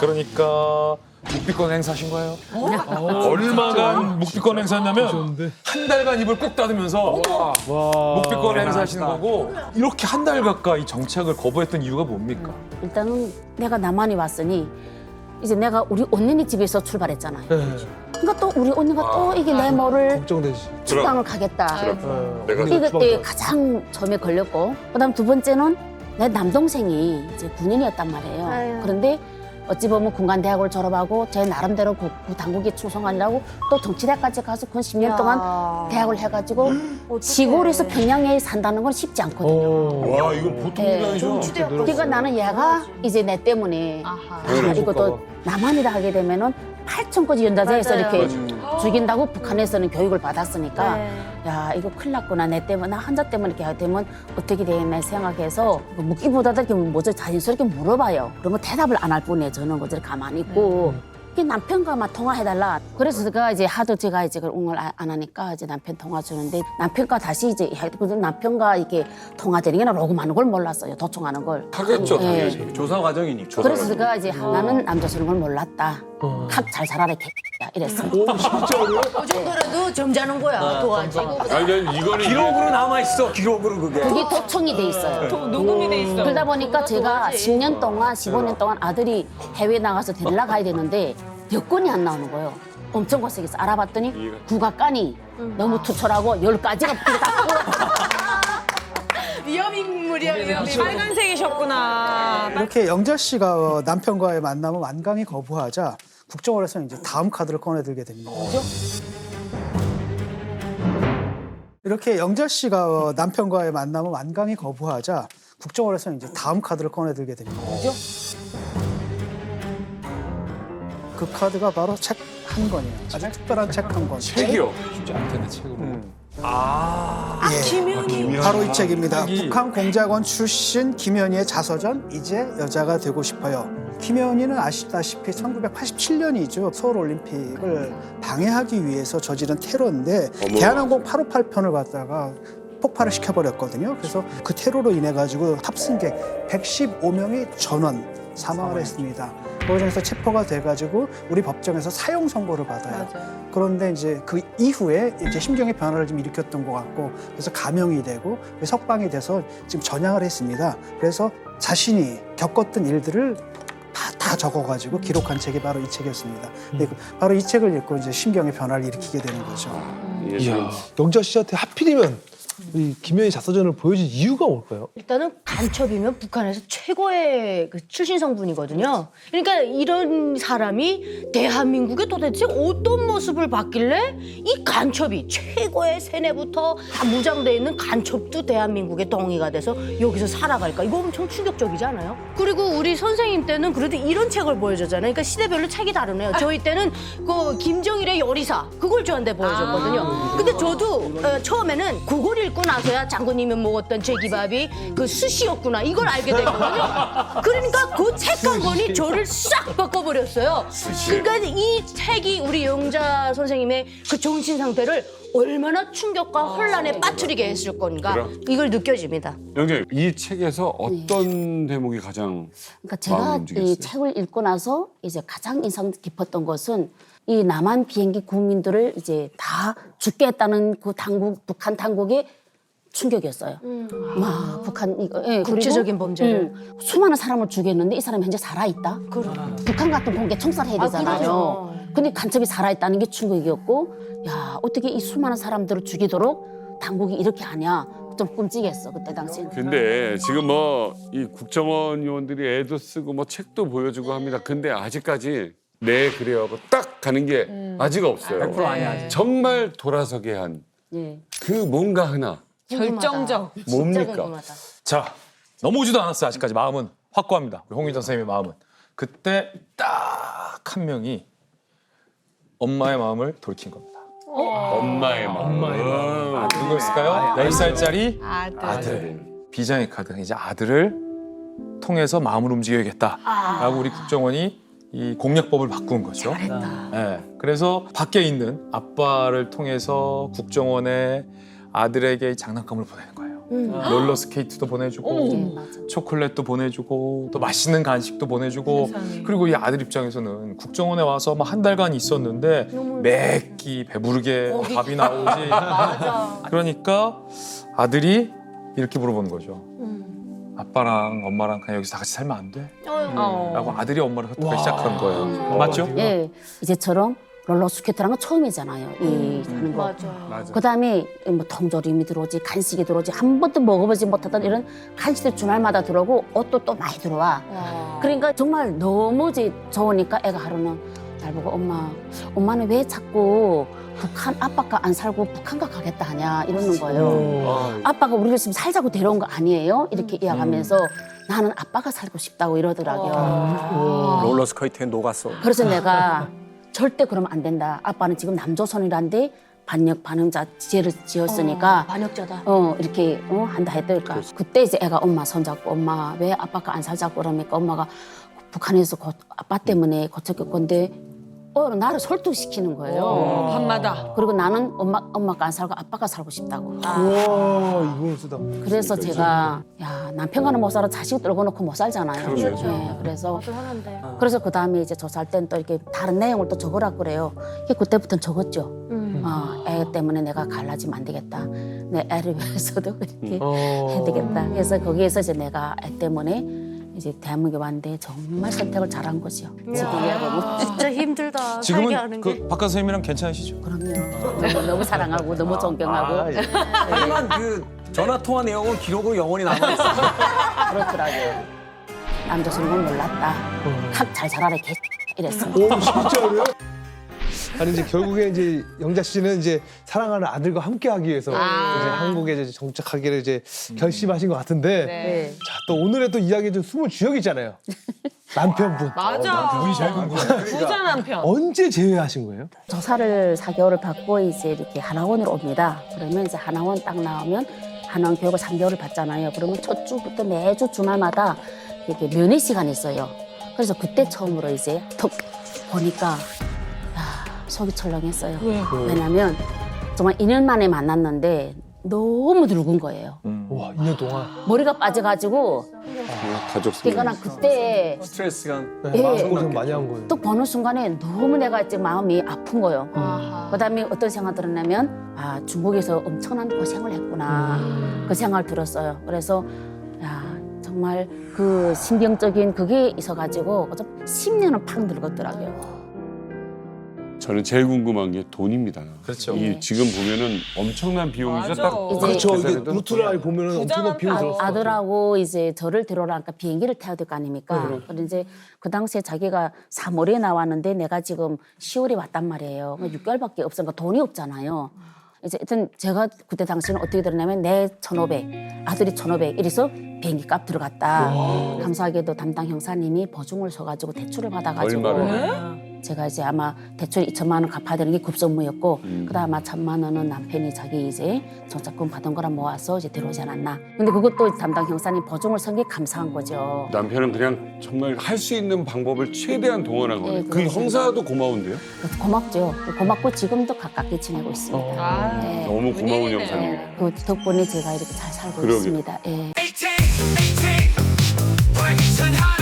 C: 그러니까 묵비권 행사하신 거예요. 얼마간 묵비권 행사냐면 한 달간 입을 꾹 닫으면서 묵비권 행사하시는 거고 이렇게 한 달 가까이 정착을 거부했던 이유가 뭡니까?
A: 일단은 내가 남한에 왔으니 이제 내가 우리 언니 집에서 출발했잖아요. 그러니까 또 우리 언니가 또 이게 내 뭐를
F: 걱정되지.
A: 출강을 가겠다.
B: 내가
A: 이게 가장 처음에 걸렸고, 그다음 두 번째는 내 남동생이 이제 군인이었단 말이에요.
G: 아유.
A: 그런데 어찌 보면 군관대학을 졸업하고 제 나름대로 당국에 충성하려고 또 정치대까지 가서 그 10년 동안 대학을 해가지고 시골에서 평양에 산다는 건 쉽지 않거든요.
B: 와, 이거 보통 일이 아니죠.
A: 그러니까 나는 얘가 이제 내 때문에 이것도 남한이라 하게 되면은 8천까지 연다자에서 이렇게 죽인다고 북한에서는 교육을 받았으니까 야 이거 큰일 났구나 내 때문에 나 혼자 때문에 이렇게 하게 되면 어떻게 되겠나 생각해서 묻기보다도 이렇게 먼저 자연스럽게 물어봐요. 그러면 대답을 안 할 뿐이에요. 저는 그저 가만히 있고 남편과 막 통화해달라. 그래서 제가 이제 하도 제가 이제 응을 안 하니까 이제 남편 통화 주는데 남편과 다시 이제 남편과 이렇게 통화되는 게 로고 많은 걸 몰랐어요. 도청하는 걸.
B: 하겠죠,
A: 예.
B: 당연히.
I: 조사 과정이니까.
A: 그래서 제가 이제 나는 남자스러운 걸 몰랐다. 각 잘 살아라 개야 이랬어.
G: 그 정도라도 점잖은 거야. 도와주고.
B: 아니, 이거는
I: 기록으로 남아 있어. 기록으로 그게.
A: 그게 도청이 돼 있어요.
E: 녹음이 돼 있어.
A: 그러다 보니까 제가 10년 동안, 15년 동안 아들이 해외 나가서 데리러 가야 되는데 여권이 안 나오는 거예요. 엄청 고생해서 알아봤더니 국악관이 너무 투철하고 10가지가
E: 위험인물이야, 위험인물. 빨간색이셨구나.
H: 이렇게 영자 씨가 남편과의 만남을 완강히 거부하자 국정원에서는 이제 다음 카드를 꺼내들게 됩니다. 이렇게 영자 씨가 남편과의 만남을 완강히 거부하자 국정원에서는 이제 다음 카드를 꺼내들게 됩니다. 그 카드가 바로 책 한 권이에요. 아주 특별한 책 한 권.
B: 책이요.
C: 쉽지 않을 텐데 책으로.
H: 바로 이 책입니다. 북한 공작원 출신 김현희의 자서전 이제 여자가 되고 싶어요. 김현희는 아시다시피 1987년이죠. 서울올림픽을 방해하기 위해서 저지른 테러인데 대한항공 858편을 갖다가 폭발을 시켜버렸거든요. 그래서 그 테러로 인해 가지고 탑승객 115명이 전원 사망을 했습니다. 거기서 체포가 돼가지고 우리 법정에서 사형 선고를 받아요. 그런데 이제 그 이후에 이제 심경의 변화를 좀 일으켰던 것 같고 그래서 감형이 되고 석방이 돼서 지금 전향을 했습니다. 그래서 자신이 겪었던 일들을 다 적어가지고 기록한 책이 바로 이 책이었습니다. 근데 바로 이 책을 읽고 이제 심경의 변화를 일으키게 되는 거죠.
F: 이야, 영자 씨한테 하필이면 이 김여희 자서전을 보여준 이유가 뭘까요?
G: 일단은 간첩이면 북한에서 최고의 그 출신 성분이거든요. 그러니까 이런 사람이 대한민국에 도대체 어떤 모습을 봤길래 이 간첩이 최고의 세뇌부터 다 무장돼 있는 간첩도 대한민국의 덩이가 돼서 여기서 살아갈까? 이거 엄청 충격적이지 않아요? 그리고 우리 선생님 때는 그래도 이런 책을 보여줬잖아요. 그러니까 시대별로 책이 다르네요. 저희 때는 그 김정일의 요리사 그걸 저한테 보여줬거든요. 근데 저도 처음에는 그걸 읽고 나서야 장군님이 먹었던 제기밥이 그 스시였구나 이걸 알게 됐거든요. 그러니까 그 책 한 권이 저를 싹 바꿔버렸어요. 그러니까 이 책이 우리 영자 선생님의 그 정신 상태를 얼마나 충격과 혼란에 빠뜨리게 했을 건가 이걸 느껴집니다.
B: 영재, 이 책에서 어떤 대목이 가장
A: 그러니까 제가
B: 마음을
A: 이
B: 움직였어요?
A: 책을 읽고 나서 이제 가장 인상 깊었던 것은 이 남한 비행기 국민들을 이제 다 죽게 했다는 그 당국, 북한 당국의 충격이었어요. 와, 북한 이거 예,
G: 국제적인
A: 그리고,
G: 범죄를.
A: 수많은 사람을 죽였는데 이 사람이 현재 살아 있다. 북한 같은 공개 청살해야 되잖아요.
G: 그렇죠.
A: 근데 간첩이 살아 있다는 게 충격이었고, 야 어떻게 이 수많은 사람들을 죽이도록 당국이 이렇게 하냐. 좀 끔찍했어 그때 당시에는.
B: 근데 지금 뭐 이 국정원 요원들이 애도 쓰고 뭐 책도 보여주고 합니다. 근데 아직까지 네 그래요 하고 딱 가는 게 아직 없어요.
I: 100% 아니야.
B: 정말 돌아서게 한 그
A: 예.
B: 뭔가 하나
E: 결정적.
A: 진짜
B: 뭡니까?
A: 궁금하다.
C: 자, 넘어오지도 않았어요. 아직까지 마음은 확고합니다. 우리 홍윤정 선생님의 마음은. 그때 딱 한 명이 엄마의 마음을 돌이킨 겁니다.
B: 엄마의 마음.
C: 누구였을까요? 10살짜리
E: 아들.
C: 아들. 비장의 카드. 이제 아들을 통해서 마음을 움직여야겠다라고 우리 국정원이 이 공략법을 바꾼 거죠.
A: 잘했다.
C: 네. 그래서 밖에 있는 아빠를 통해서 국정원에 아들에게 장난감을 보내는 거예요. 롤러 스케이트도 보내주고
A: 네, 맞아.
C: 초콜릿도 보내주고 또 맛있는 간식도 보내주고
E: 세상에.
C: 그리고 이 아들 입장에서는 국정원에 와서 뭐 한 달간 있었는데 매 끼 배부르게 밥이 나오지. 그러니까 아들이 이렇게 물어보는 거죠. 아빠랑 엄마랑 그냥 여기서 다 같이 살면 안 돼? 라고 아들이 엄마를 설득하기 시작한 거예요. 맞죠?
A: 예, 이제처럼 롤러스케이트라는 건 처음이잖아요. 이 하는 거.
E: 맞아.
A: 그다음에 뭐 통조림이 들어오지, 간식이 들어오지, 한 번도 먹어보지 못했던 이런 간식들 주말마다 들어오고 옷도 또 많이 들어와. 그러니까 정말 너무 좋으니까 애가 하루는 날 보고 엄마는 왜 자꾸 북한 아빠가 안 살고 북한가 가겠다 하냐 이러는 거예요. 아빠가 우리가 지금 살자고 데려온 거 아니에요? 이렇게 이야기하면서 나는 아빠가 살고 싶다고 이러더라고요.
I: 롤러스케이트에 녹았어.
A: 그래서 내가 절대 그러면 안 된다. 아빠는 지금 남조선이란데 반역 반응자 죄를 지었으니까
G: 반역자다.
A: 이렇게 한다 했더니까 그때 이제 애가 엄마 손잡고 엄마 왜 아빠가 안 살자고 그러니까 엄마가 북한에서 아빠 때문에 고쳤을 건데 나를 설득시키는 거예요.
E: 밤마다.
A: 그리고 나는 엄마가 안 살고 아빠가 살고 싶다고.
F: 와, 이걸 쓰다.
A: 그래서 제가 야 남편과는 못 살아 자식 떨고 놓고 못 살잖아요.
B: 그렇죠.
A: 네, 그래서
G: 하는데.
A: 그래서 그 다음에 이제 조사할 땐 또 이렇게 다른 내용을 또 적으라 그래요. 그때부터는 적었죠. 애 때문에 내가 갈라지면 안 되겠다. 내 애를 위해서도 그렇게 해야 되겠다. 그래서 거기에서 이제 내가 애 때문에 이제 대한민국에 왔는데 정말 선택을 잘한 거죠. 지금 이야기하면.
G: 진짜 힘들다. 살게
C: 지금은
G: 하는 게.
C: 그 박한 선생님이랑 괜찮으시죠?
A: 그럼요. 너무 사랑하고 너무 존경하고
I: 하지만 그 전화 통화 내용은 기록으로 영원히 남아 있어.
A: 그렇더라고요. 남조선인 건 몰랐다. 각 잘 자라라 개 이랬어.
F: 오, 진짜로요? 아니 이제 결국에 이제 영자 씨는 이제 사랑하는 아들과 함께하기 위해서 이제 한국에 이제 정착하기를 이제 결심하신 것 같은데
E: 네.
F: 자, 또 오늘의 또 이야기 좀 숨을 주역이잖아요. 남편분
E: 맞아.
C: 그분이 제일 궁금해.
E: 부자 남편.
F: 언제 제외하신 거예요?
A: 조사를 4개월을 받고 이제 이렇게 하나원으로 옵니다. 그러면 이제 하나원 딱 나오면 하나원 교육을 3개월을 받잖아요. 그러면 첫 주부터 매주 주말마다 이렇게 면회 시간이 있어요. 그래서 그때 처음으로 이제 톡 보니까 속이 철렁했어요. 왜냐면 정말 2년 만에 만났는데 너무 늙은 거예요.
F: 와, 2년 동안.
A: 머리가 빠져가지고
B: 가족
A: 그러니까 난 그때
I: 스트레스가
F: 네, 마음 고생 많이 한 거예요.
A: 또 보는 순간에 너무 내가 이제 마음이 아픈 거예요. 그다음에 어떤 생각 들었냐면 중국에서 엄청난 고생을 했구나. 그 생각을 들었어요. 그래서 정말 그 신경적인 그게 있어가지고 10년은 팍 늙었더라고요.
B: 저는 제일 궁금한 게 돈입니다.
C: 그렇죠.
B: 이 지금 보면은 엄청난 비용이죠.
E: 맞아.
B: 딱
F: 그렇죠. 이게
B: 계산해도.
F: 루트라이 보면은 엄청난 비용이 들었을 것 같아요.
A: 아들하고 이제 저를 데려오라니까 비행기를 타야 될 거 아닙니까? 그런데 이제 그 당시에 자기가 3월에 나왔는데 내가 지금 10월에 왔단 말이에요. 6개월밖에 없으니까 돈이 없잖아요. 이제 하여튼 제가 그때 당시는 어떻게 들었냐면 내 1,500, 아들이 1,500 이래서 비행기 값 들어갔다. 감사하게도 담당 형사님이 보증을 서가지고 대출을 받아가지고
B: 얼마를?
A: 제가 이제 아마 대출 2천만 원 갚아야 되는 게 급선무였고 그다음 아마 1,000만 원은 남편이 자기 이제 정착금 받은 거랑 모아서 이제 들어오지 않았나. 근데 그것도 담당 형사님 보증을 선 게 감사한 거죠.
B: 남편은 그냥 정말 할 수 있는 방법을 최대한 동원한 거예요. 그
A: 그렇죠.
B: 형사도 고마운데요.
A: 그래서 고맙죠. 고맙고 지금도 가깝게 지내고 있습니다. 네.
B: 너무 고마운 형사님.
A: 그 덕분에 제가 이렇게 잘 살고
B: 그러게.
A: 있습니다. 예.
J: 18, 18, working hard.